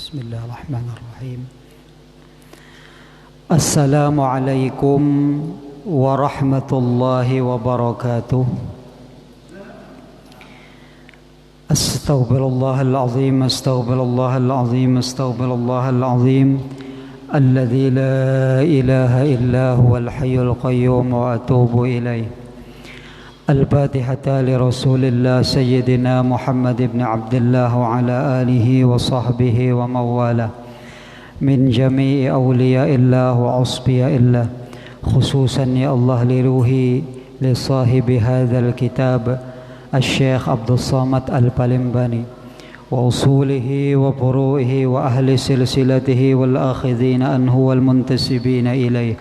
Bismillahirrahmanirrahim. Assalamualaikum warahmatullahi wabarakatuh. Astaghfirullahal azim, astaghfirullahal azim, astaghfirullahal azim. Alladzi la ilaha illa huwal hayyul qayyum wa atubu ilaih. Al-Fatihata li Rasulillah Sayyidina Muhammad ibn Abdullah wa ala alihi wa sahbihi wa mawala min jami'i awliya'illah wa asbiya'illah, khususan ya Allah li ruhi li sahibi hadzal kitab Al-Syekh Abdul Samad Al-Palimbani wa usulihi wa furu'ihi wa ahli silsilatihi wal akhidhina anhu wal muntasibina ilaih.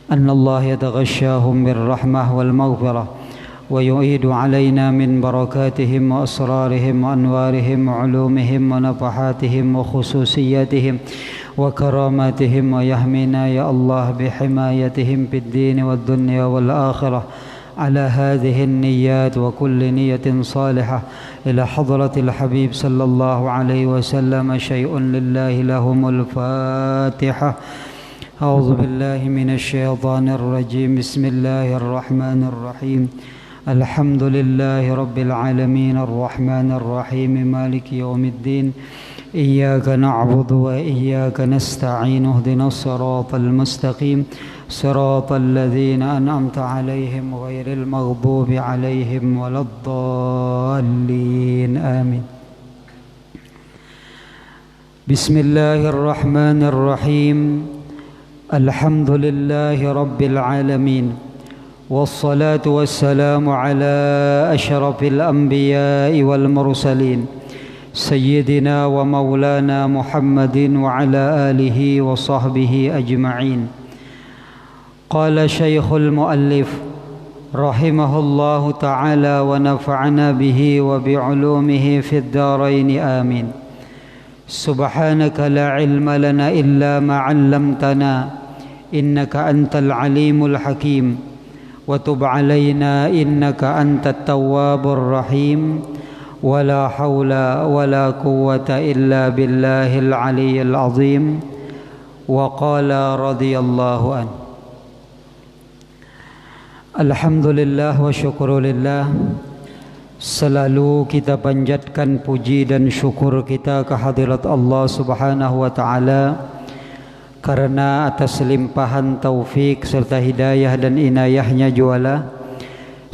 Anna Allah yataghashshahum birrahmah wal maghfirah ويعيد علينا من بركاتهم وأسرارهم وأنوارهم وعلومهم ونفحاتهم وخصوصياتهم وكراماتهم ويحمينا يا الله بحمايتهم في الدين والدنيا والآخرة على هذه النيات وكل نية صالحة إلى حضرة الحبيب صلى الله عليه وسلم. شيء لله لهم الفاتحة. أعوذ بالله من الشيطان الرجيم. بسم الله الرحمن الرحيم. الحمد لله رب العالمين الرحمن الرحيم مالك يوم الدين. إياك نعبد وإياك نستعين. اهدنا الصراط المستقيم صراط الذين أنعمت عليهم غير المغضوب عليهم ولا الضالين آمين. بسم الله الرحمن الرحيم. الحمد لله رب العالمين والصلاة والسلام على أشرف الأنبياء والمرسلين سيدنا ومولانا محمد وعلى آله وصحبه أجمعين. قال شيخ المؤلف رحمه الله تعالى ونفعنا به وبعلومه في الدارين آمين. سبحانك لا علم لنا إلا ما علمتنا إنك أنت العليم الحكيم وتب علينا إنك أنت التواب الرحيم. ولا حول ولا قوة إلا بالله العلي العظيم. وقال رضي الله عنه. Alhamdulillah wa syukurillah. Selalu kita panjatkan puji dan syukur kita kehadirat Allah Subhanahu wa taala karena atas limpahan taufik serta hidayah dan inayahnya jualah,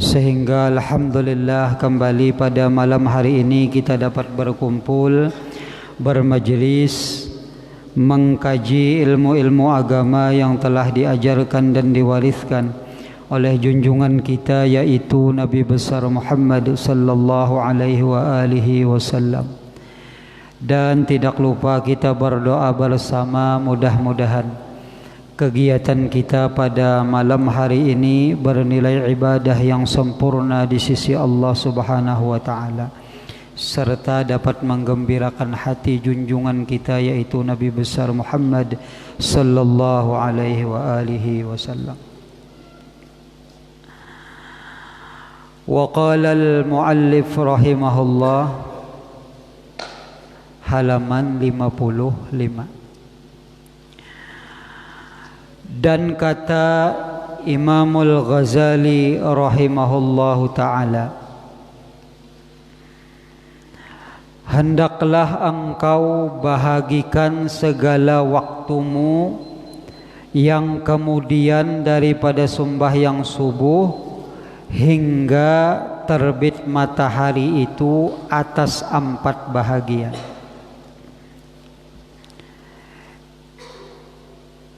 sehingga alhamdulillah kembali pada malam hari ini kita dapat berkumpul, bermajelis, mengkaji ilmu-ilmu agama yang telah diajarkan dan diwariskan oleh junjungan kita, yaitu Nabi besar Muhammad sallallahu alaihi wa alihi wasallam. Dan tidak lupa kita berdoa bersama, mudah-mudahan kegiatan kita pada malam hari ini bernilai ibadah yang sempurna di sisi Allah Subhanahu wa taala, serta dapat menggembirakan hati junjungan kita, yaitu Nabi besar Muhammad sallallahu alaihi wa alihi wasallam. Wa qala al-muallif rahimahullah, halaman 55. Dan kata Imamul Ghazali rahimahullahu ta'ala, hendaklah engkau bahagikan segala waktumu yang kemudian daripada sembahyang subuh hingga terbit matahari itu atas 4 bahagian.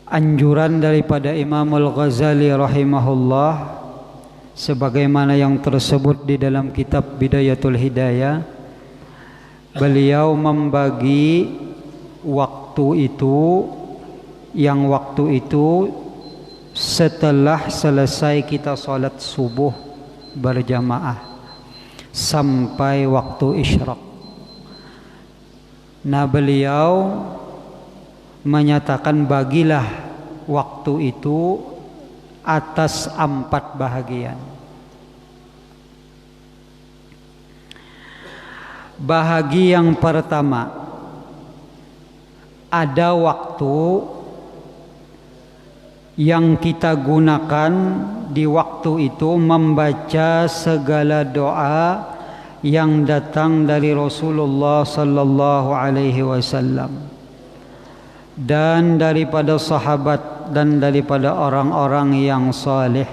Anjuran daripada Imamul Ghazali rahimahullah sebagaimana yang tersebut di dalam kitab Bidayatul Hidayah. Beliau membagi waktu itu, yang waktu itu setelah selesai kita salat subuh berjamaah sampai waktu isyraq. Nah, beliau menyatakan bagilah waktu itu atas 4 bahagian. Bahagi yang pertama, ada waktu yang kita gunakan di waktu itu membaca segala doa yang datang dari Rasulullah sallallahu alaihi wasallam dan daripada sahabat dan daripada orang-orang yang saleh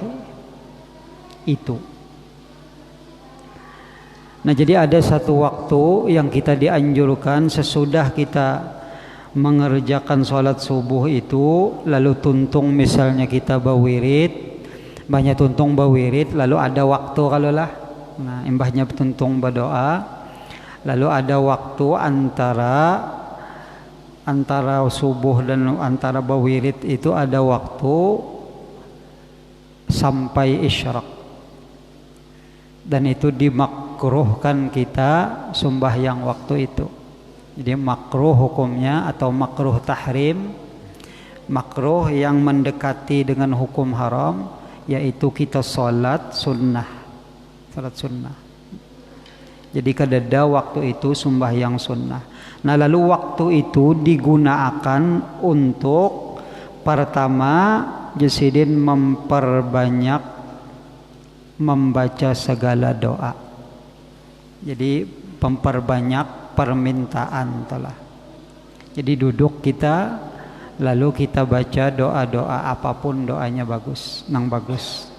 itu. Nah, jadi ada satu waktu yang kita dianjurkan sesudah kita mengerjakan sholat subuh itu, lalu tuntung misalnya kita bawirid, banyak tuntung bawirid, lalu ada waktu kalau lah, nah imbahnya tuntung berdoa, lalu ada waktu antara subuh dan antara bawirid itu ada waktu sampai isyraq, dan itu dimakruhkan kita sembahyang waktu itu. Jadi makruh hukumnya atau makruh tahrim, makruh yang mendekati dengan hukum haram, yaitu kita salat sunnah. Jadi kadada waktu itu sembahyang sunnah. Nah, lalu waktu itu digunakan untuk pertama Jasidin memperbanyak membaca segala doa. Jadi memperbanyak permintaan telah. Jadi duduk kita, lalu kita baca doa-doa apapun doanya bagus, nang bagus.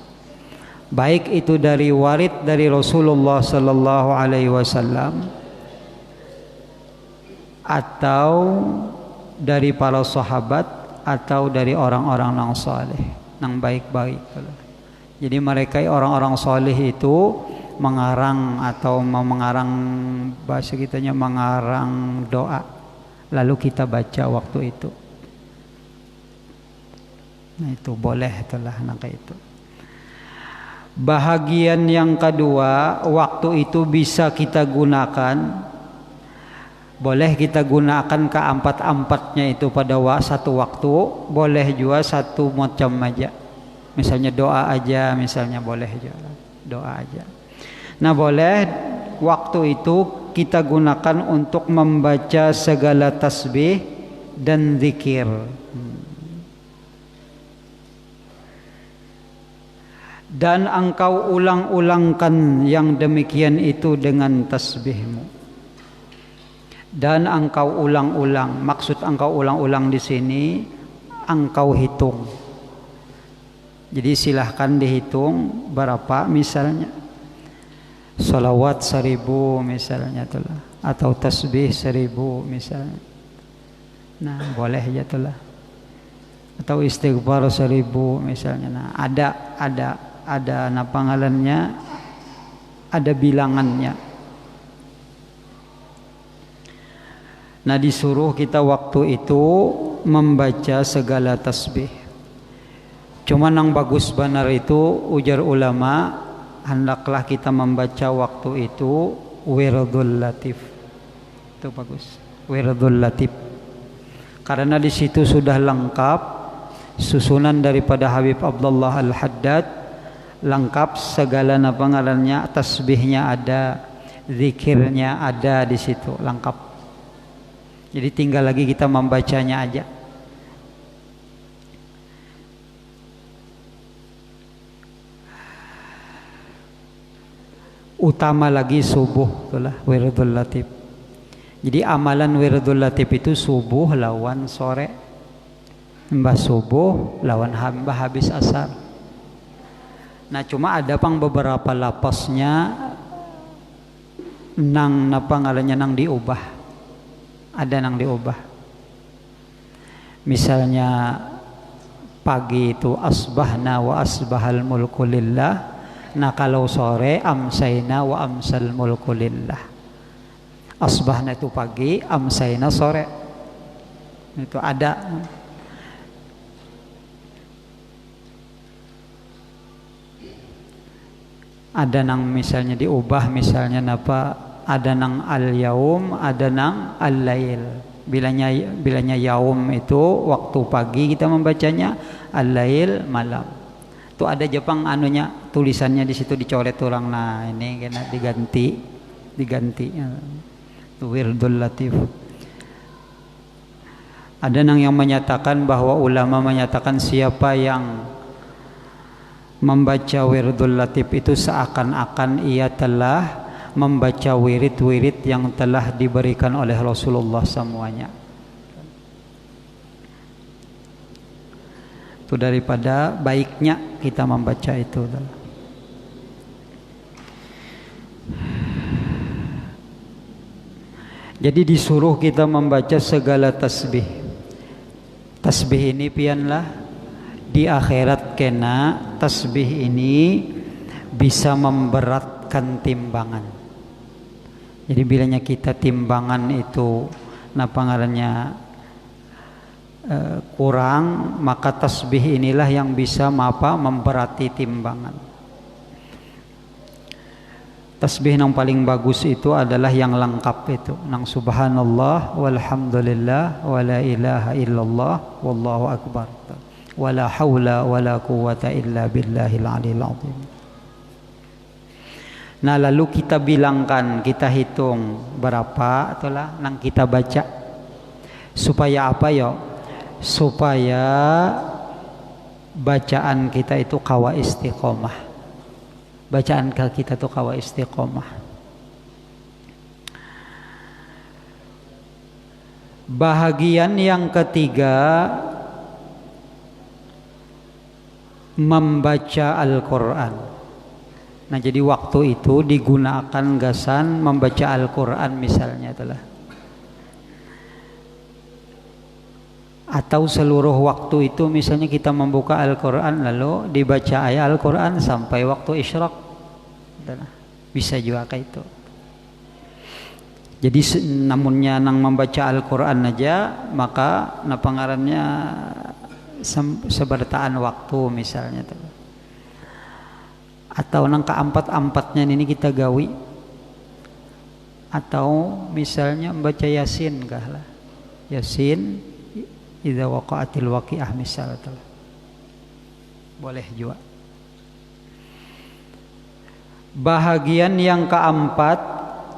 Baik itu dari warid dari Rasulullah sallallahu alaihi wasallam atau dari para sahabat atau dari orang-orang yang saleh, nang baik-baik. Jadi mereka orang-orang saleh itu mengarang atau mengarang, bahasa kitanya mengarang doa, lalu kita baca waktu itu. Nah, itu boleh itulah nangka itu. Bahagian yang kedua, waktu itu bisa kita gunakan, boleh kita gunakan keempat-empatnya itu pada satu waktu, boleh juga satu macam aja. Misalnya doa aja, misalnya boleh juga doa aja. Nah, boleh waktu itu kita gunakan untuk membaca segala tasbih dan zikir. Dan engkau ulang-ulangkan yang demikian itu dengan tasbihmu. Dan engkau ulang-ulang, maksud engkau ulang-ulang di sini engkau hitung. Jadi silahkan dihitung berapa, misalnya salawat 1000 misalnya itulah, atau tasbih 1000 misalnya. Nah, boleh ya itulah. Atau istighfar 1000 misalnya. Nah, ada apa ngalannya, ada bilangannya. Nah, disuruh kita waktu itu membaca segala tasbih. Cuma yang bagus benar itu ujar ulama, hendaklah kita membaca waktu itu wirdul latif. Itu bagus, wirdul latif. Karena di situ sudah lengkap susunan daripada Habib Abdullah Al-Haddad, lengkap segala pengarannya, tasbihnya ada, zikirnya ada di situ, lengkap. Jadi tinggal lagi kita membacanya aja. Utama lagi subuh, itulah wirdul latif. Jadi amalan wirdul latif itu subuh lawan sore, mbah subuh lawan mbah habis asar. Nah, cuma ada pang beberapa lapasnya nang napa ngarannya nang diubah, ada nang diubah. Misalnya pagi itu asbahna wa asbahal mulku lillah. Nah, kalau sore amsayna wa amsal mulku lillah. Asbahna itu pagi, amsayna sore. Itu ada. Ada nang misalnya diubah, misalnya napa, ada nang al-yaum, ada nang al-lail. Bilanya yaum itu waktu pagi kita membacanya, al-lail malam. Itu ada Jepang anunya, tulisannya di situ dicoret orang. Nah, ini kena diganti. Itu wirdul latif. Ada yang menyatakan bahwa ulama menyatakan siapa yang membaca wirdul latif itu seakan-akan ia telah membaca wirid-wirid yang telah diberikan oleh Rasulullah semuanya. Itu daripada baiknya kita membaca itu. Jadi disuruh kita membaca segala tasbih. Tasbih ini pianlah di akhirat kena tasbih ini bisa memberatkan timbangan. Jadi bilanya kita timbangan itu ngarannya kurang, maka tasbih inilah yang bisa memberati timbangan. Tasbih yang paling bagus itu adalah yang lengkap itu, nang subhanallah walhamdulillah wala ilaha illallah wallahu akbar wala haula wala quwata illa billahil aliyil azim. Nah, lalu kita bilangkan, kita hitung berapa itulah nang kita baca supaya apa ya? Supaya bacaan kita itu kawa istiqomah. Bacaan kita tuh kawa istiqomah. Bahagian yang ketiga, membaca Al-Quran. Nah, jadi waktu itu digunakan gasan membaca Al-Quran misalnya itulah. Atau seluruh waktu itu misalnya kita membuka Al-Quran lalu dibaca ayat Al-Quran sampai waktu isyraq, bisa juga kayak itu. Jadi namunnya nang membaca Al-Quran aja maka pengarannya sebertaan waktu misalnya tuh. Atau nang keempat-empatnya ini kita gawi, atau misalnya membaca Yasin kah lah, Yasin idza waqa'atil waqi'ah misal itu boleh juga. Bahagian yang keempat,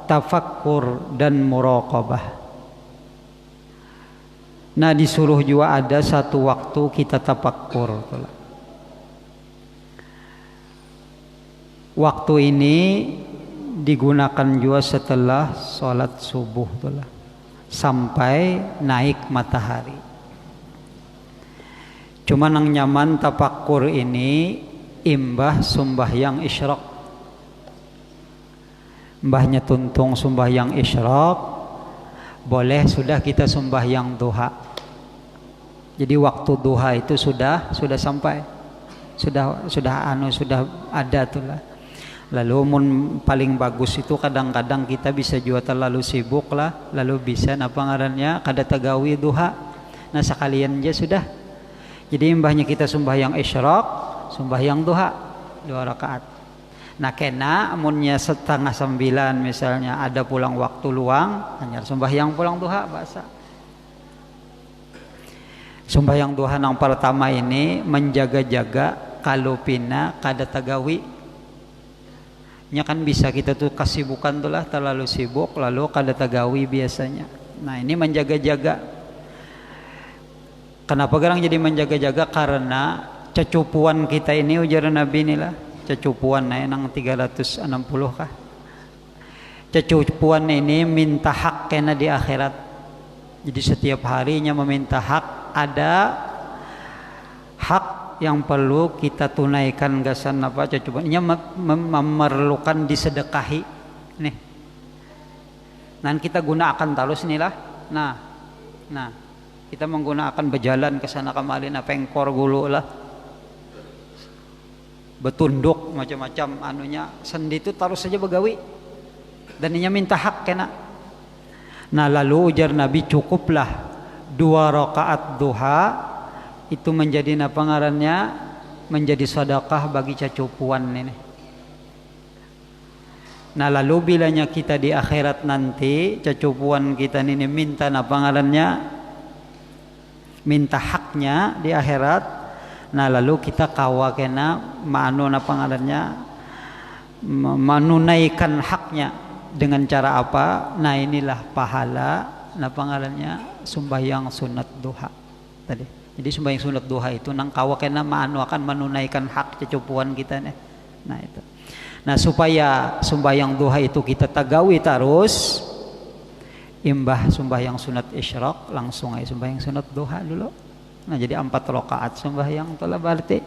tafakkur dan muraqabah. Nah, disuruh juga ada satu waktu kita tafakkur. Waktu ini digunakan juga setelah sholat subuh sampai naik matahari. Cuma nang nyaman tafakkur ini imbah sembahyang isyraq. Mbahnya tuntung sembahyang isyraq, boleh sudah kita sembahyang duha. Jadi waktu duha itu sudah sampai. Sudah ada tuh lah. Lalu paling bagus itu kadang-kadang kita bisa juga terlalu sibuk lah, lalu bisa ngarannya kada tagawi duha. Nah, sekalian aja sudah. Jadi mbahnya kita sembahyang isyraq, sembahyang duha 2 rakaat. Nah, kena amunnya 8:30 misalnya ada pulang waktu luang, hanya sembahyang pulang duha bahasa. Sembahyang duha yang pertama ini menjaga-jaga kalau pina kada tagawi. Nya kan bisa kita tuh kesibukan tuh lah, terlalu sibuk lalu kada tagawi biasanya. Nah, ini menjaga-jaga. Kenapa gerang jadi menjaga-jaga? Karena cecupuan kita ini ujar Nabi inilah, cecupuan nang 360 kah? Cecupuan ini minta hak kena di akhirat. Jadi setiap harinya meminta hak, ada hak yang perlu kita tunaikan gasan cecupuan. Ini memerlukan disedekahi. Nih. Nanti kita gunakan terus inilah. Nah. Kita menggunakan berjalan ke sana kemari, pengkor gulu lah, betunduk macam-macam anunya, sendi itu taruh saja begawi dan ini minta hak kena. Nah, lalu ujar Nabi cukuplah 2 rakaat duha itu menjadi ngarannya menjadi sedekah bagi cacupuan ini. Nah, lalu bilanya kita di akhirat nanti cacupuan kita ini minta ngarannya minta haknya di akhirat. Nah, lalu kita kawa kena menunaikan haknya dengan cara apa? Nah, inilah pahala napa ngarannya sembahyang sunat duha tadi. Jadi sembahyang sunat duha itu nang kawa kena maanu akan menunaikan hak cucupuan kita nih. Nah itu. Nah supaya sembahyang duha itu kita tagawi terus, imbah sembahyang sunat isyraq langsung aja sembahyang sunat duha dulu. Nah jadi 4 rakaat sembahyang telah berarti.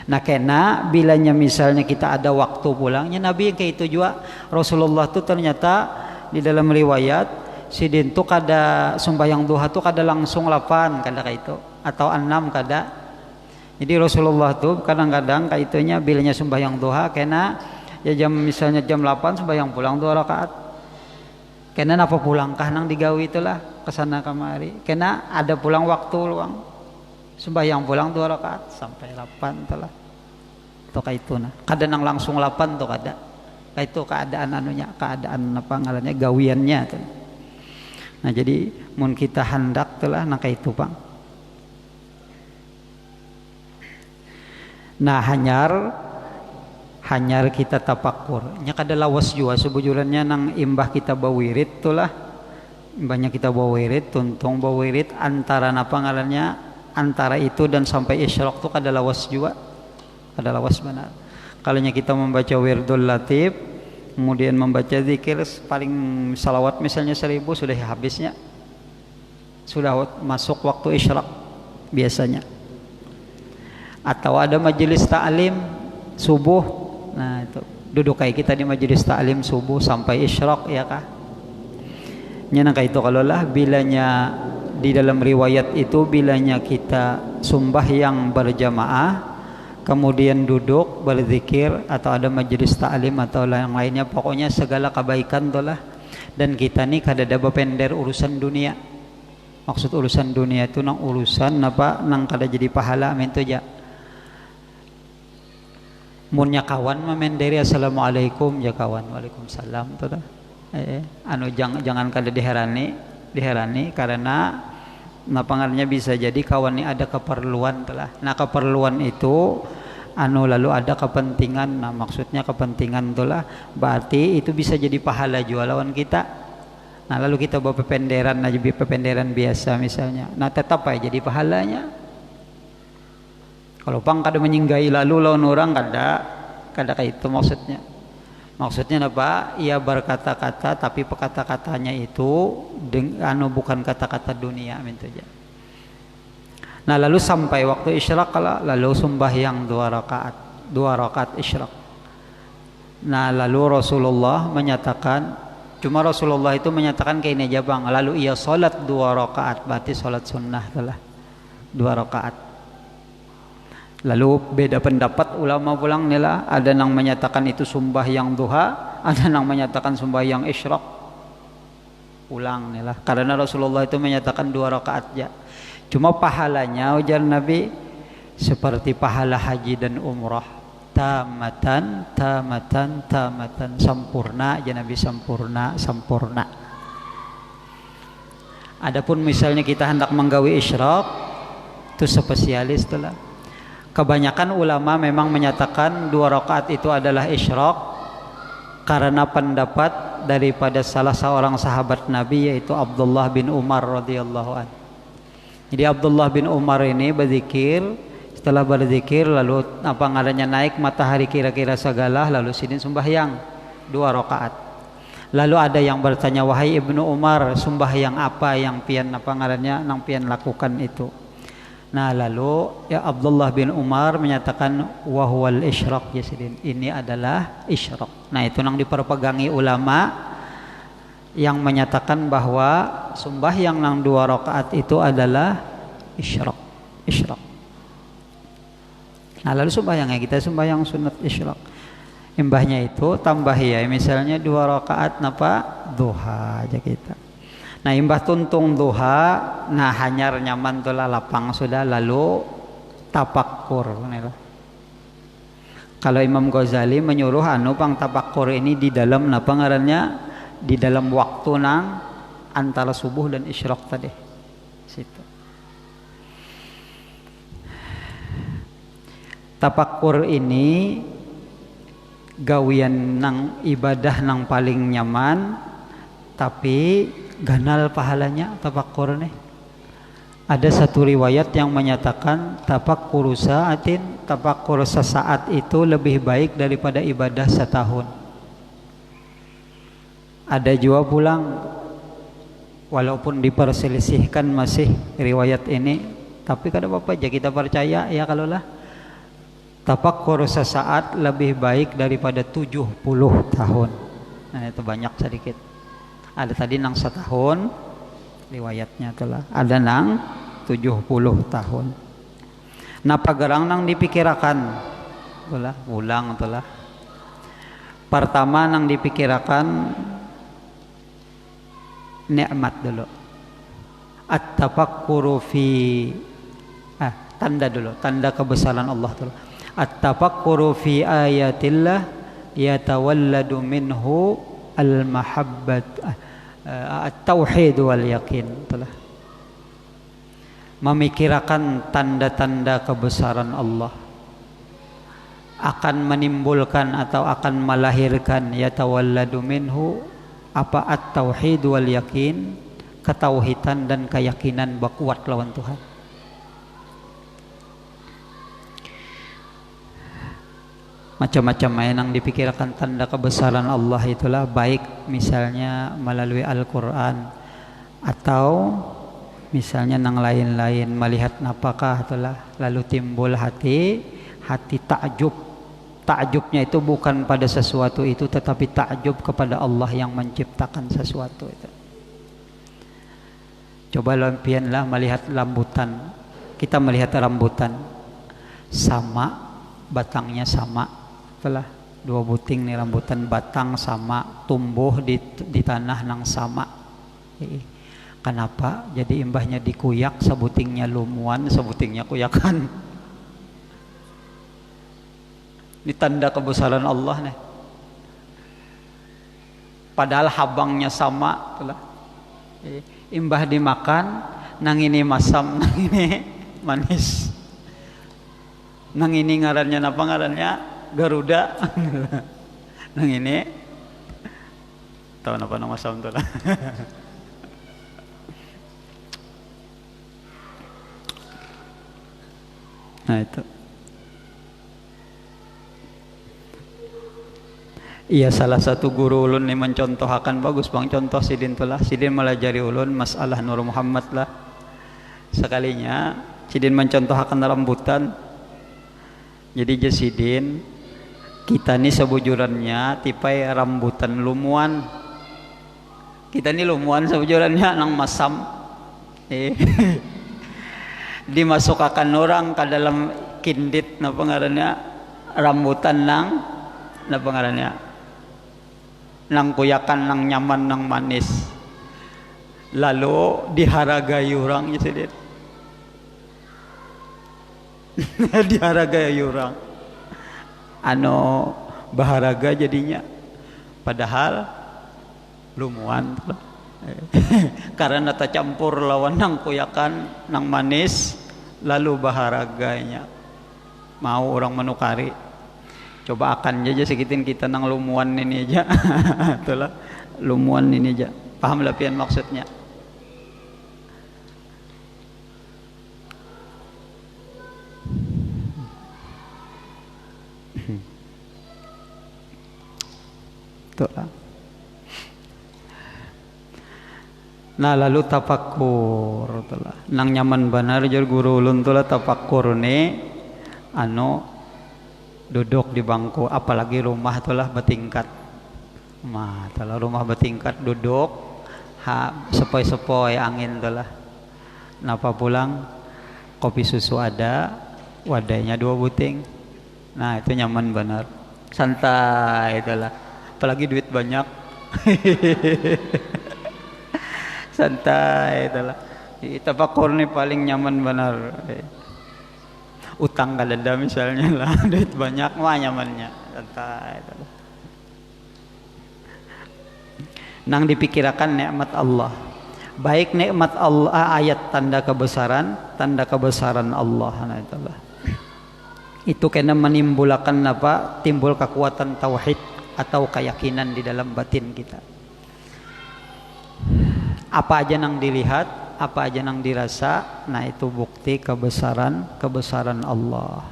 Nah kena bilanya misalnya kita ada waktu pulangnya Nabi yang kayak itu juga Rasulullah tuh ternyata di dalam riwayat sidin tuh kada sembahyang duha tuh kada langsung 8 kada kayak itu atau 6 kada. Jadi Rasulullah tuh kadang-kadang kayak itunya bilanya sembahyang duha kena ya misalnya jam 8 sembahyang pulang 2 rakaat. Kena napa pulang kah nang digawi itulah kesana kamari. Kena ada pulang waktu luang sembahyang pulang 2 rakaat sampai 8 telah. Itu kayak itu nah. Kada nang langsung 8 tuh kada. Kayak itu keadaan anunya, keadaan apa ngarannya gawiannya tuh. Nah jadi mun kita hendak telah nah kayak itu Bang. Nah hanyar kita tapakur nya kada lawas jua sebujurannya nang imbah kita bawirid tulah imbahnya kita bawirid tuntung bawirid antara napa ngarannya antara itu dan sampai isyraq tuh kada lawas jua kada lawas benar kalau kita membaca wirdul latif kemudian membaca zikir paling salawat misalnya 1000 sudah habisnya sudah masuk waktu isyraq biasanya atau ada majelis ta'lim subuh. Nah itu duduk kayak kita di majelis ta'lim subuh sampai isyraq ya kah nyenang kayak itu kalau lah bilanya di dalam riwayat itu bilanya kita sembahyang berjamaah kemudian duduk berzikir atau ada majelis ta'lim atau yang lainnya pokoknya segala kebaikan itulah dan kita nih kada ada bepender urusan dunia maksud urusan dunia itu nang urusan apa nang kada jadi pahala amin tuh ja munnya kawan memenderi assalamualaikum ya kawan waalaikumsalam tuh dah anu jangan kada diherani karena napangarnya bisa jadi kawan ini ada keperluan telah nah keperluan itu anu lalu ada kepentingan nah maksudnya kepentingan itulah berarti itu bisa jadi pahala juga lawan kita nah lalu kita bawa pependeran aja pependeran biasa misalnya nah tetap aja jadi pahalanya. Kalau pang kada menyinggahi lalu lawan orang kada kayak itu maksudnya apa ia berkata-kata tapi kata-katanya itu bukan kata-kata dunia amin saja. Nah lalu sampai waktu isyraq lalu sembahyang 2 rakaat isyraq. Nah lalu Rasulullah menyatakan cuma Rasulullah itu menyatakan kayak ini aja Bang lalu ia salat 2 rakaat berarti salat sunnah telah 2 rakaat. Lalu beda pendapat ulama pulang nila ada yang menyatakan itu sembahyang duha ada yang menyatakan sembahyang isyraq ulang nila karena Rasulullah itu menyatakan 2 rakaat ya cuma pahalanya ujar Nabi seperti pahala haji dan umrah tamatan sempurna aja Nabi sempurna adapun misalnya kita hendak menggawi isyraq itu spesialis telah kebanyakan ulama memang menyatakan 2 rakaat itu adalah isyraq karena pendapat daripada salah seorang sahabat Nabi yaitu Abdullah bin Umar radhiyallahu anhu. Jadi Abdullah bin Umar ini berzikir setelah berzikir lalu apa ngarannya naik matahari kira-kira segala lalu sidin sembahyang 2 rakaat. Lalu ada yang bertanya wahai Ibnu Umar sembahyang apa yang pian apa ngarannya nang pian lakukan itu. Nah lalu ya Abdullah bin Umar menyatakan wahwal isyraq yasidin ini adalah isyraq. Nah itu yang diperpegangi ulama yang menyatakan bahwa sembahyang nang 2 rakaat itu adalah isyraq. Nah lalu sembahyangnya kita sembahyang sunat isyraq. Imbahnya itu tambah ya misalnya 2 rakaat napa duha aja kita. Nah imbah tuntung duha nah hanyar nyaman tulah lapang sudah lalu tapakur kalau Imam Ghazali menyuruh pang tapakur ini di dalam napa ngarannya di dalam waktu nang antara subuh dan isyraq tadi situ tapakur ini gawian nang ibadah nang paling nyaman tapi ganal pahalanya tafakkur nih. Ada satu riwayat yang menyatakan tafakkur sa'atin, tafakkur sesaat itu lebih baik daripada ibadah setahun. Ada juga pulang, walaupun diperselisihkan masih riwayat ini, tapi kada apa-apa aja kita percaya ya kalau lah tafakkur sesaat lebih baik daripada 70 tahun. Nah itu banyak sedikit. Ada tadi nang setahun riwayatnya telah, ada nang 70 tahun. Napa gerang nang dipikirakan telah ulang telah. Pertama nang dipikirakan nikmat dulu. At-tafakkuru fi tanda dulu, tanda kebesaran Allah dulu. At-tafakkuru fi ayatillah yatawalladu minhu al-mahabbat at-tauhid wal yakin telah. Memikirkan tanda-tanda kebesaran Allah akan menimbulkan atau akan melahirkan yatawalladu minhu apa at-tauhid wal yakin, ketauhidan dan keyakinan bakuat lawan Tuhan. Macam-macam yang dipikirkan tanda kebesaran Allah itulah, baik misalnya melalui Al-Quran atau misalnya nang lain-lain melihat napakah itulah, lalu timbul hati takjub. Takjubnya itu bukan pada sesuatu itu, tetapi takjub kepada Allah yang menciptakan sesuatu itu. Coba lampianlah melihat rambutan. Kita melihat rambutan sama, batangnya sama. Telah dua buting nih rambutan, batang sama, tumbuh di tanah nang sama. Kenapa? Jadi imbahnya dikuyak, sebutingnya lumuan, sebutingnya kuyakan. Ini tanda kebesaran Allah nih. Padahal habangnya sama, telah. Imbah dimakan, nang ini masam, nang ini manis. Nang ini ngarannya apa ngarannya? Garuda. Nang ini tahu apa nama masam tuh lah. Nah itu. Iya, salah satu guru ulun nih mencontohkan, bagus bang contoh sidin tulah. Sidin melajari ulun masalah Nur Muhammad lah. Sekalinya sidin mencontohkan rambutan. Jadi jasidin kita nih sebujurannya tipai rambutan lumuan. Kita nih lumuan sebujurannya nang masam. Dimasukkan orang ke dalam kindit napa ngarannya rambutan nang napa ngarannya nang kuyakan nang nyaman nang manis, lalu diharagai orang jasidin. Diharagai orang baharaga jadinya, padahal lumuan karena tercampur lawan nang kuyakan nang manis, lalu baharaganya mau orang menukari. Coba akan aja sekitin kita nang lumuan ini aja. Itulah lumuan ini aja, paham lah pian maksudnya. Itulah. Nah lalu tafakkur itulah. Nang nyaman benar jar guru ulun tulah tafakkur nih duduk di bangku, apalagi rumah itulah bertingkat. Itulah rumah bertingkat, duduk sepoi-sepoi angin itulah. Napa pulang kopi susu ada, wadahnya 2 buting. Nah itu nyaman benar, santai itulah. Apalagi duit banyak. Santai itulah. Tafakkur nih paling nyaman benar. Utang kadada misalnya lah, duit banyak mah nyamannya santai itulah. Nang dipikirkan nikmat Allah, baik nikmat Allah, ayat tanda kebesaran Allah. Nah itulah. Itu kena menimbulkan apa? Timbul kekuatan tauhid atau keyakinan di dalam batin kita. Apa aja nang dilihat, apa aja nang dirasa, nah itu bukti kebesaran Allah.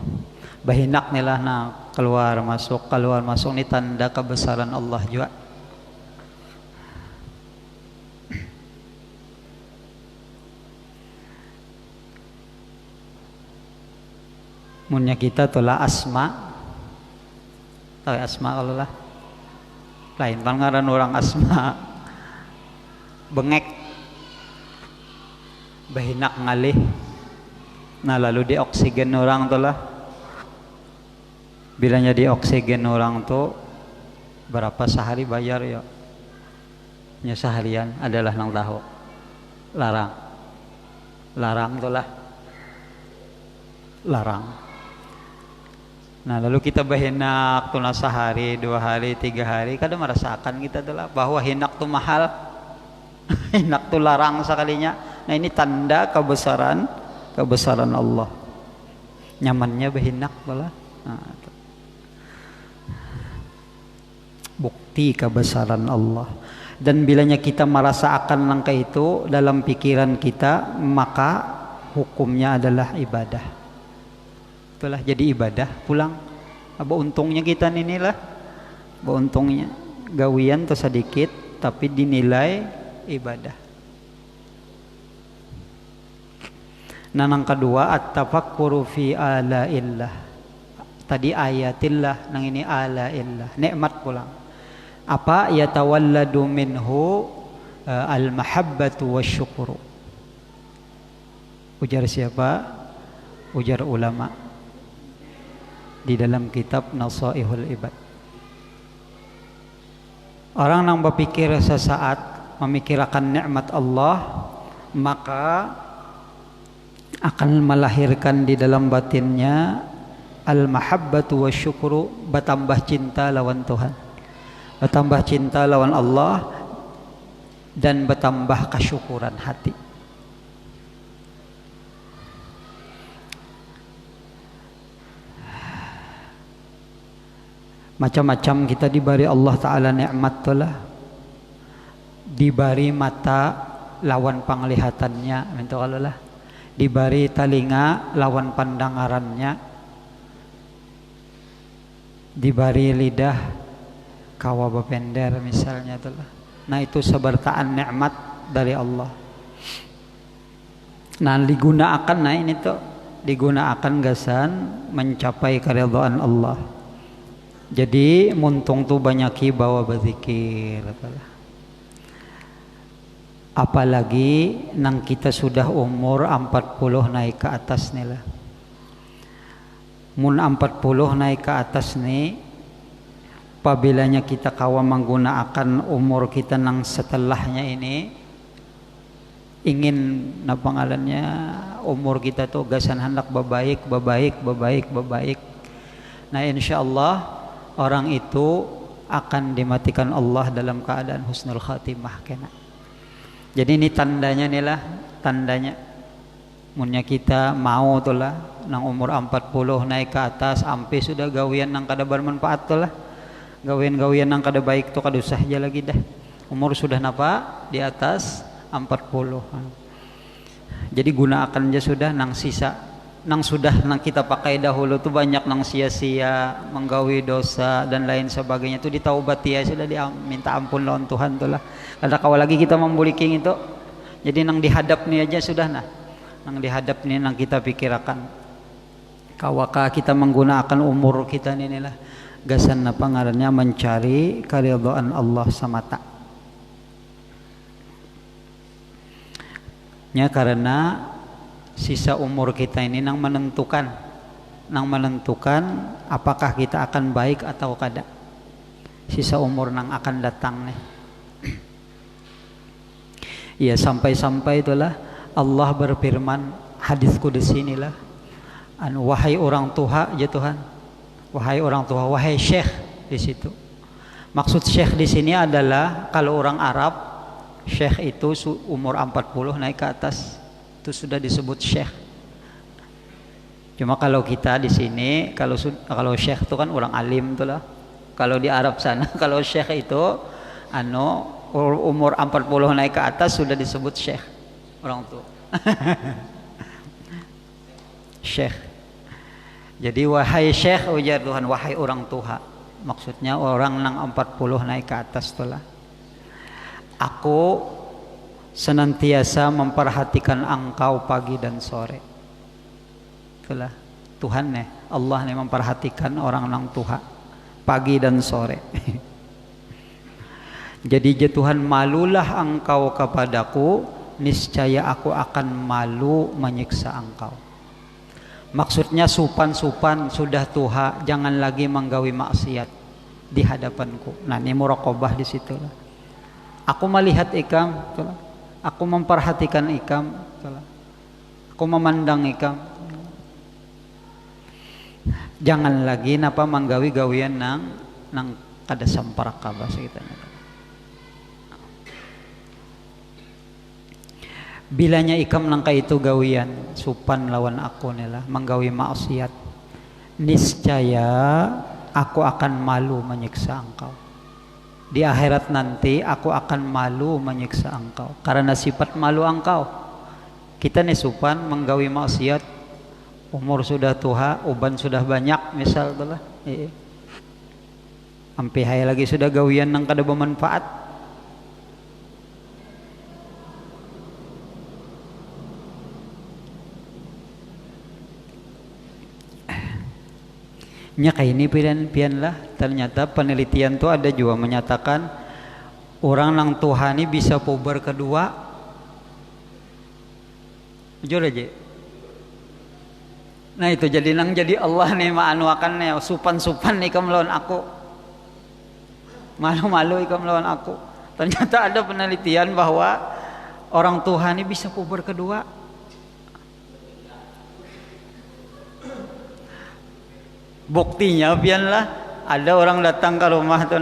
Bahinak nilah na keluar masuk ini tanda kebesaran Allah juga. Munnya kita tulah asma, tahu asma kalau lah, lain pangaran orang asma, bengek, bahinak ngalih, nah lalu di oksigen orang tuh lah, bilanya di oksigen orang tuh berapa sehari bayar ya, nya seharian adalah nang tahu, larang tuh lah, larang. Nah lalu kita bahinak tuh sehari, 2 hari, 3 hari, kadang merasakan kita tuh lah bahwa hinak tuh mahal, hinak tuh larang sekalinya. Nah ini tanda kebesaran Allah. Nyamannya bahinak pula. Nah, bukti kebesaran Allah. Dan bilanya kita merasa akan langkah itu dalam pikiran kita, maka hukumnya adalah ibadah. Itulah jadi ibadah pulang. Apa untungnya kita inilah, apa untungnya gawian tuh sedikit tapi dinilai ibadah. Nah yang kedua at-tafakkuru fi alaillah. Tadi ayatillah, nang ini alaillah, nikmat pulang. Apa yatawalladu minhu al-mahabbatu wasyukru. Ujar siapa? Ujar ulama di dalam kitab Nasaihul Ibad. Orang yang berpikir sesaat memikirkan nikmat Allah, maka akan melahirkan di dalam batinnya al-mahabbatu wasyukru, bertambah cinta lawan Tuhan, bertambah cinta lawan Allah, dan bertambah kesyukuran hati. Macam-macam kita diberi Allah Ta'ala nikmat tulah, diberi mata lawan penglihatannya, minta kalau lah, diberi telinga lawan pandangarannya, diberi lidah kawa bepender misalnya tulah. Nah itu sebertaan nikmat dari Allah. Nah digunakan, nah ini tuh digunakan gasan mencapai keridhaan Allah. Jadi muntung tuh banyaki bawa berzikir. Apalagi nang kita sudah umur 40 naik ke atas nih lah. Mun 40 naik ke atas nih, apabila kita kawa menggunakan umur kita nang setelahnya ini, ingin napa ngarannya umur kita tuh gasan hendak bebaik. Nah insyaallah orang itu akan dimatikan Allah dalam keadaan husnul khatimah kena. Jadi ini tandanya nih lah, tandanya munnya kita mau tuh lah nang umur 40 naik ke atas ampe sudah gawian nang kada bermanfaat tuh lah, gawian nang kada baik tuh kada usah aja lagi dah. Umur sudah napa di atas 40. Jadi gunakan aja sudah nang sisa, nang sudah nang kita pakai dahulu tuh banyak nang sia-sia, menggawi dosa dan lain sebagainya tuh ditaubati ya sudah, minta ampun lawan Tuhan tuh lah. Kada kawa lagi kita membuliking itu. Jadi nang dihadap nih aja sudah nah. Nang dihadap nih nang kita pikirkan. Kawaka kita menggunakan umur kita ini lah. Gasan apa ngarannya mencari keridhaan Allah semata. Ya karena sisa umur kita ini nang menentukan apakah kita akan baik atau kada. Sisa umur nang akan datang nih. Ya sampai-sampai itulah Allah berfirman, hadis qudsi inilah, wahai orang tua ya Tuhan, wahai orang tua, wahai syekh di situ. Maksud syekh di sini adalah kalau orang Arab syekh itu umur 40 naik ke atas. Itu sudah disebut syekh. Cuma kalau kita di sini kalau syekh itu kan orang alim tuh lah. Kalau di Arab sana kalau syekh itu umur 40 naik ke atas sudah disebut syekh orang tua. Syekh. Jadi wahai syekh ujar Tuhan, wahai orang tua. Maksudnya orang nang 40 naik ke atas itulah. Aku senantiasa memperhatikan engkau pagi dan sore. Itulah Tuhan nih, Allah nih memperhatikan orang nang tua pagi dan sore. Jadi ya Tuhan, malulah engkau kepadaku, niscaya aku akan malu menyiksa engkau. Maksudnya supan-supan sudah tua, jangan lagi menggawi maksiat di hadapanku. Nah ini muraqabah di situ. Aku melihat ikam, aku memperhatikan ikam, aku memandang ikam. Jangan lagi napa menggawi gawian nang kada samparaka bahasa kita. Bilanya ikam nangka itu gawian supan lawan aku nila menggawi maksiat, niscaya aku akan malu menyiksa engkau. Di akhirat nanti aku akan malu menyiksa engkau karena sifat malu engkau. Kita nih supan menggawi maksiat, umur sudah tua, uban sudah banyak misal itulah. Ampe hai lagi sudah gawian nang kada bermanfaat. Nya kayak ini pian lah. Ternyata penelitian tuh ada juga menyatakan orang nang tuhani bisa puber kedua. Jujur aja. Nah itu jadi nang jadi Allah nih maanuakan nih supan-supan ikam lawan aku. Malu-malu ikam lawan aku. Ternyata ada penelitian bahwa orang tuhani bisa puber kedua. Buktinya pianlah ada orang datang ke rumah tuh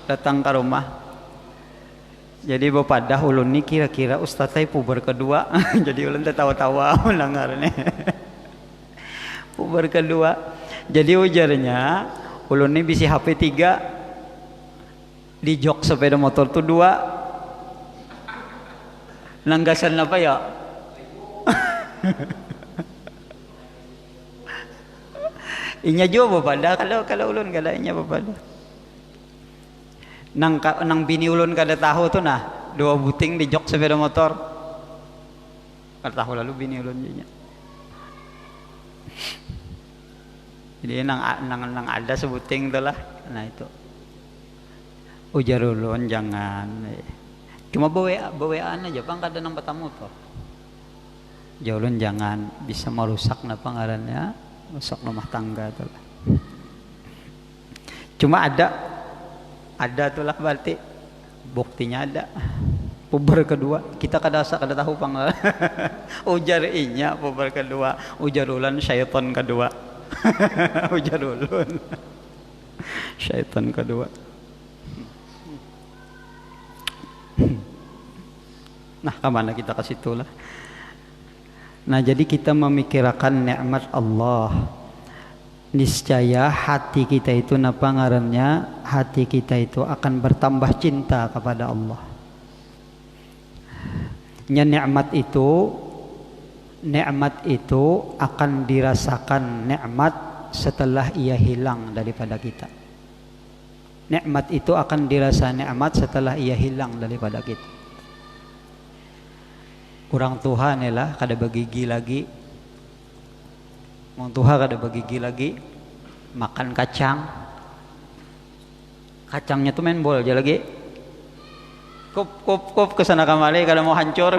datang ke rumah. Jadi bapadah ulun ni kira-kira ustaz teh puber kedua. Jadi ulun teh tawa-tawa ulangarnya. Puber kedua. Jadi ujarnya ulun ni bisi HP 3. Di jok sepeda motor tuh 2. Nanggasan apa ya? Inya juga bapada kalau ulun kada inya bapada. Nang bini ulun kada tahu tuh 2 buting di jok sepeda motor. Kada tahu lalu bini ulun nya. Jadi nang ada sebuting tuh lah. Nah itu. Ujar ulun jangan. Cuma bawean aja bang kada nang bertamu tuh. Ulun jangan bisa merusak napa ngarannya. Masuk rumah tangga tuh lah. Cuma ada tuh lah berarti buktinya ada puber kedua. Kita kada tahu pang. Ujar inya puber kedua, ujar ulan syaitan kedua. Ujar ulun syaitan kedua. Nah kemana kita ke situ lah. Nah jadi kita memikirkan nikmat Allah, niscaya hati kita itu napa ngarannya, hati kita itu akan bertambah cinta kepada Allah. Nya nikmat itu akan dirasakan nikmat setelah ia hilang daripada kita. Nikmat itu akan dirasa nikmat setelah ia hilang daripada kita. Orang tua nih lah kada bagigi lagi. Orang tua kada bagigi lagi. Makan kacang. Kacangnya tuh main bol aja lagi. Kop kesana kemari kada mau hancur.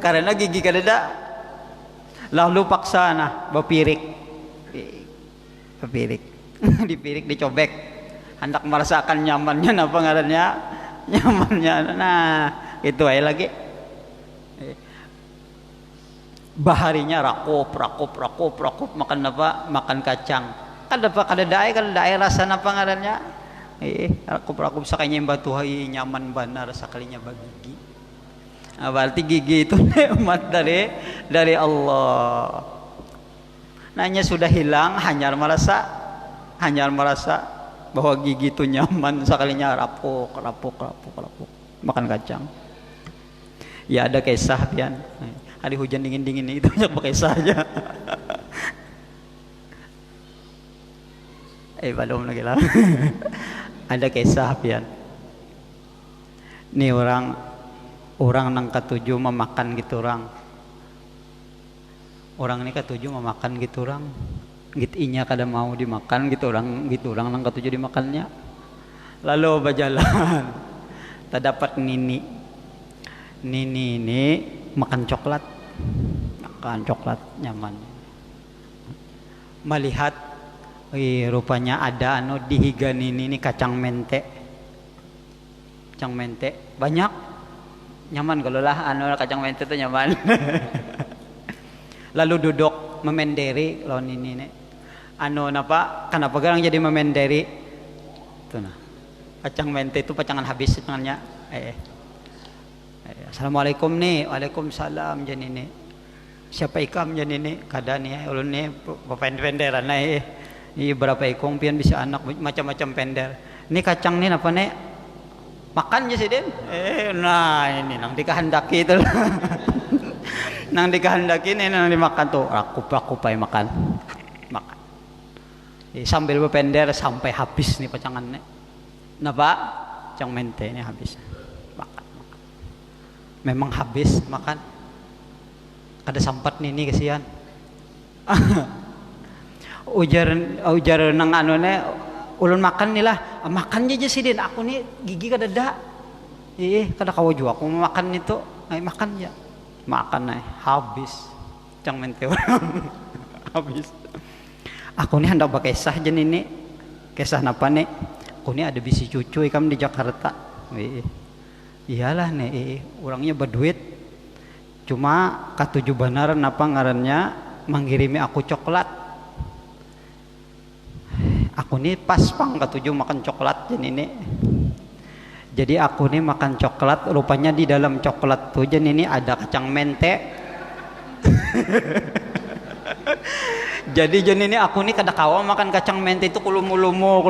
Karena gigi kada ada. Lalu paksa bapirik. Dipirik dicobek. Hendak merasakan nyamannya napa ngarannya? Nyamannya. Nah itu aja lagi. Baharinya rakop makan apa? Makan kacang. Kada dae rasa napa ngarannya? Rakop sakanya batu hai nyaman bana rasa kalinya bagigi. Nah, berarti gigi itu nikmat dari Allah. Nanya sudah hilang hanyar merasa bahwa gigi itu nyaman, sekalinya rapuk makan kacang. Ya ada kisah pian. Hari hujan dingin itu banyak kisah aja. Belum lagi lah. Ada kisah pian. Nih orang nang ketujuh memakan gitu orang. Orang ini ketujuh memakan gitu orang. Gitu inya kada mau dimakan gitu orang nang ketujuh dimakannya. Lalu berjalan. Terdapat Nini ini makan coklat nyaman. Melihat rupanya ada dihiga Nini kacang mente banyak, nyaman kalau lah kacang mente itu nyaman. Lalu duduk memenderi lawan ini kenapa garang jadi memenderi itu kacang mente itu pacangan habis tangannya. Assalamualaikum nih, waalaikumsalam jan ini. Siapa ikam jan ini? Kada nih ulun nih penderan ini berapa ikong pian bisa anak macam-macam pender. Ini kacang nih apa nih? Makan aja sih Den. Nah ini nang dikehendaki itu. Nang dikehendaki ini nang dimakan tuh. Aku pai makan. Sambil berpender sampai habis nih pacangannya. Napa? Cang mente ini habis. Makan. Memang habis makan. Kada sempat nih kesian. ujar nang ulun makan nih lah, makan aja sih Den, aku nih gigi kada ada. Kada kawa jua aku makan itu. Makan ya. Makan habis. Cang mente orang. Habis. Aku nih hendak bakisah jen ini. Kisah napa nih? Aku nih ada bisi cucu ikam di Jakarta. Iyalah nih, orangnya berduit. Cuma katuju benar napa ngarannya mengirimi aku coklat. Aku nih pas pang ketujuh makan coklat jen ini. Jadi aku nih makan coklat, rupanya di dalam coklat tuh jen ini ada kacang mente. Jadi jen ini aku nih kada kawa makan kacang mente itu kulumuh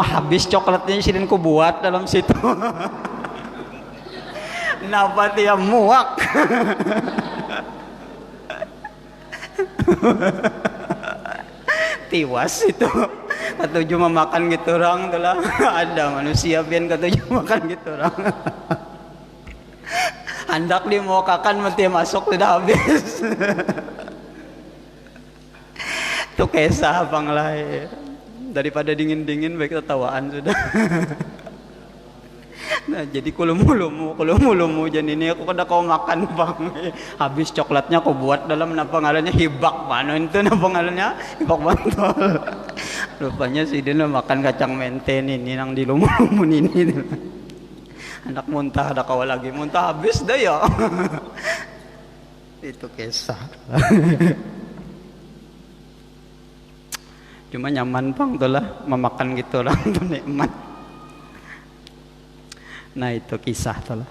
habis coklatnya sidin ku buat dalam situ. Napa dia muak. Tiwas itu. Ketujuh memakan gitu orang telah ada manusia pian ketujuh makan gitu orang. Hendak dimokakan mesti masuk sudah habis. Itu kisah bang lahir. Daripada dingin baik ketawaan sudah. Nah jadi kulumuh jan ini aku kada kau makan bang. Habis coklatnya aku buat dalam napa ngarannya hibak mana itu napa ngarannya hibak bantol. Rupanya si dia makan kacang mente ini nang di lumu ini. Anak muntah ada kau lagi muntah habis dah ya. Itu kisah. Cuma nyaman bang tuh lah memakan gitu orang tuh nikmat. Nah itu kisah tuh lah.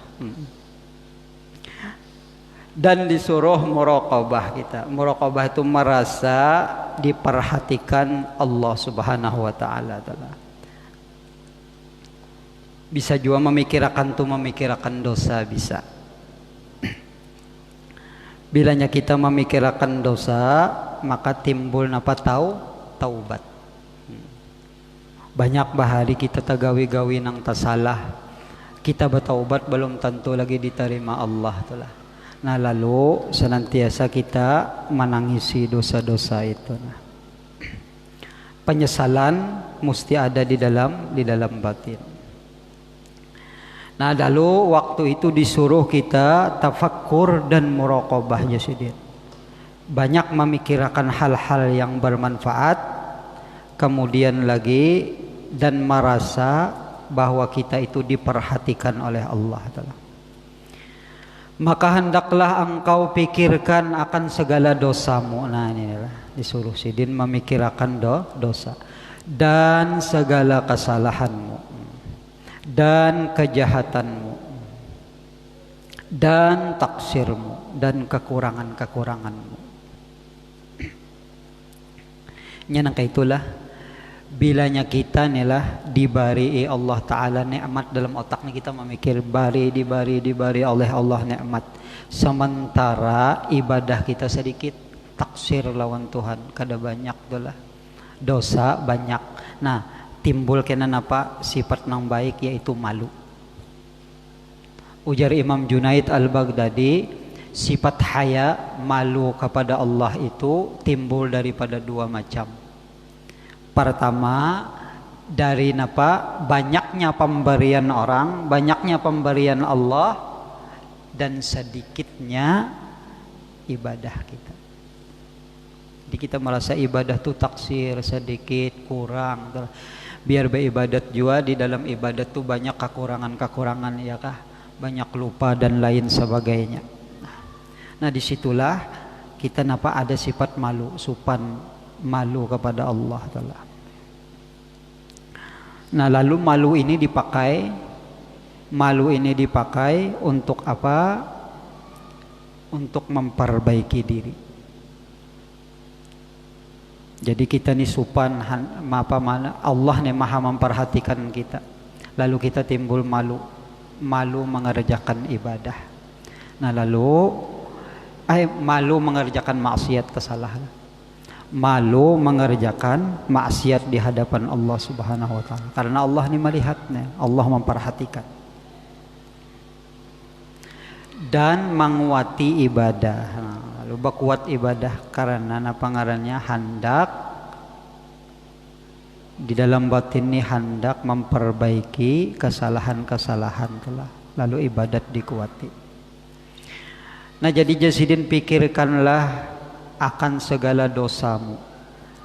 Dan disuruh muraqabah kita. Muraqabah itu merasa diperhatikan Allah Subhanahu wa taala. Bisa juga memikirkan dosa bisa. Bilanya kita memikirkan dosa, maka timbul napa taubat. Banyak bahari kita tagawi-gawi nang tasalah. Kita bertaubat belum tentu lagi diterima Allah tulah. Nah lalu senantiasa kita menangisi dosa-dosa itu. Penyesalan mesti ada di dalam batin. Nah lalu waktu itu disuruh kita tafakkur dan muraqabah jasidin. Banyak memikirkan hal-hal yang bermanfaat, kemudian lagi dan merasa bahwa kita itu diperhatikan oleh Allah Ta'ala. Maka hendaklah engkau pikirkan akan segala dosamu. Nah inilah disuruh sidin memikirkan dosa dan segala kesalahanmu dan kejahatanmu dan taksirmu dan kekurangan-kekuranganmu. Nyanangka itulah bilanya kita nih lah diberi Allah Ta'ala nikmat dalam otak nih, kita memikir diberi oleh Allah nikmat, sementara ibadah kita sedikit, taksir lawan Tuhan kada banyak dolah, dosa banyak. Nah timbul kena apa sifat nang baik, yaitu malu. Ujar Imam Junaid Al-Baghdadi, sifat haya, malu kepada Allah itu timbul daripada dua macam. Pertama, dari banyaknya pemberian orang, banyaknya pemberian Allah, dan sedikitnya ibadah kita. Jadi kita merasa ibadah tuh taksir, sedikit, kurang. Biar beribadat juga, di dalam ibadat tuh banyak kekurangan-kekurangan, ya kah? Banyak lupa dan lain sebagainya. Nah disitulah kita ada sifat malu, supan malu kepada Allah Ta'ala. Nah lalu malu ini dipakai untuk apa? Untuk memperbaiki diri. Jadi kita nih supan Allah nih maha memperhatikan kita. Lalu kita timbul malu mengerjakan ibadah. Nah lalu malu mengerjakan maksiat, kesalahan. Malu mengerjakan maksiat di hadapan Allah Subhanahu wa taala, karena Allah ini melihatnya, Allah memperhatikan. Dan menguati ibadah. Lalu berkuat ibadah karena ngarannya hendak di dalam batin ini hendak memperbaiki kesalahan-kesalahan telah. Lalu ibadat dikuati. Nah jadi jasidin, pikirkanlah akan segala dosamu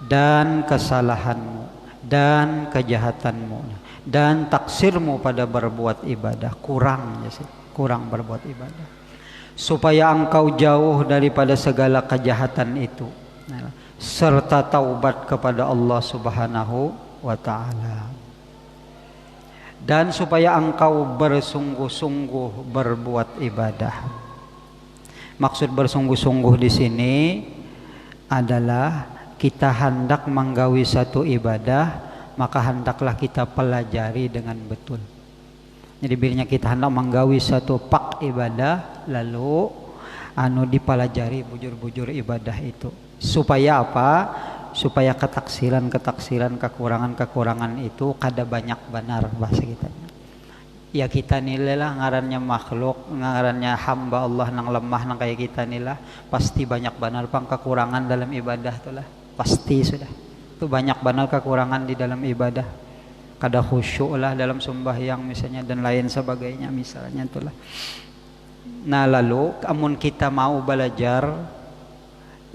dan kesalahanmu dan kejahatanmu dan taksirmu pada berbuat ibadah, kurang berbuat ibadah, supaya engkau jauh daripada segala kejahatan itu, serta taubat kepada Allah Subhanahu wa ta'ala, dan supaya engkau bersungguh-sungguh berbuat ibadah. Maksud bersungguh-sungguh di sini adalah kita hendak menggawi satu ibadah, maka hendaklah kita pelajari dengan betul. Jadi bilanya kita hendak menggawi satu pak ibadah, lalu dipelajari bujur-bujur ibadah itu. Supaya apa? Supaya ketaksiran, kekurangan itu kada banyak benar bahasa kita. Ya kita nilai lah ngarannya makhluk, ngarannya hamba Allah nang lemah nang kayak kita nilai, pasti banyak benar pang kekurangan dalam ibadah tuh lah, pasti sudah. Itu banyak benar kekurangan di dalam ibadah. Kada khusyuk lah dalam sembahyang misalnya dan lain sebagainya misalnya itulah. Nah lalu amun kita mau belajar,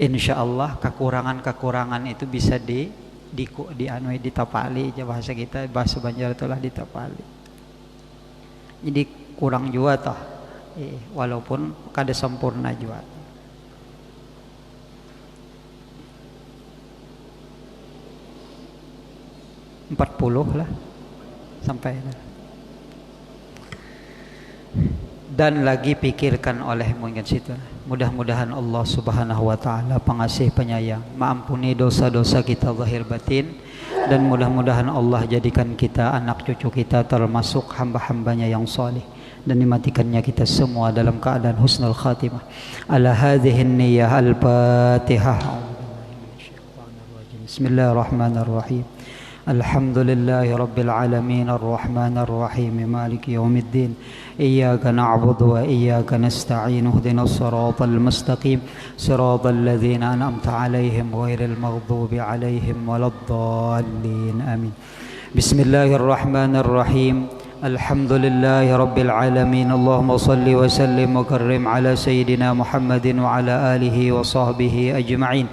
insya Allah kekurangan itu bisa ditapali aja bahasa kita, bahasa Banjar itulah ditapali. Jadi kurang juga toh, walaupun kada sempurna juga. Empat 40 lah sampai. Dan lagi pikirkan olehmu ingat situ. Mudah-mudahan Allah Subhanahu wa taala pengasih penyayang, maampuni dosa-dosa kita zahir batin, dan mudah-mudahan Allah jadikan kita, anak cucu kita termasuk hamba-hambanya yang saleh, dan dimatikannya kita semua dalam keadaan husnul khatimah. Ala hadhihi niyyah al-Fatihah. Bismillahirrahmanirrahim. Alhamdulillahi rabbil alamin arrahmanir rahim maliki yaumiddin. Iyyaka na'budu wa iyyaka nasta'in. Ihdinas siratal mustaqim. Siratal ladzina an'amta 'alaihim ghairil maghdubi 'alaihim waladdallin. Amin. Bismillahirrahmanirrahim. Alhamdulillahi rabbil alamin. Allahumma salli wa sallim wa karrim ala sayyidina Muhammadin wa ala alihi wa sahbihi ajma'in.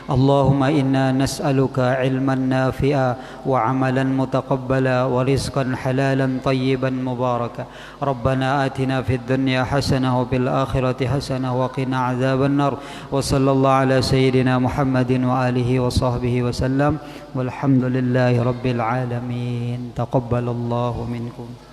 اللهم إنا نسألك علما نافعا وعملا متقبلا ورزقا حلالا طيبا مباركا. ربنا آتنا في الدنيا حسنة وفي الآخرة حسنة وقنا عذاب النار. وصلى الله على سيدنا محمد وآله وصحبه وسلم والحمد لله رب العالمين. تقبل الله منكم.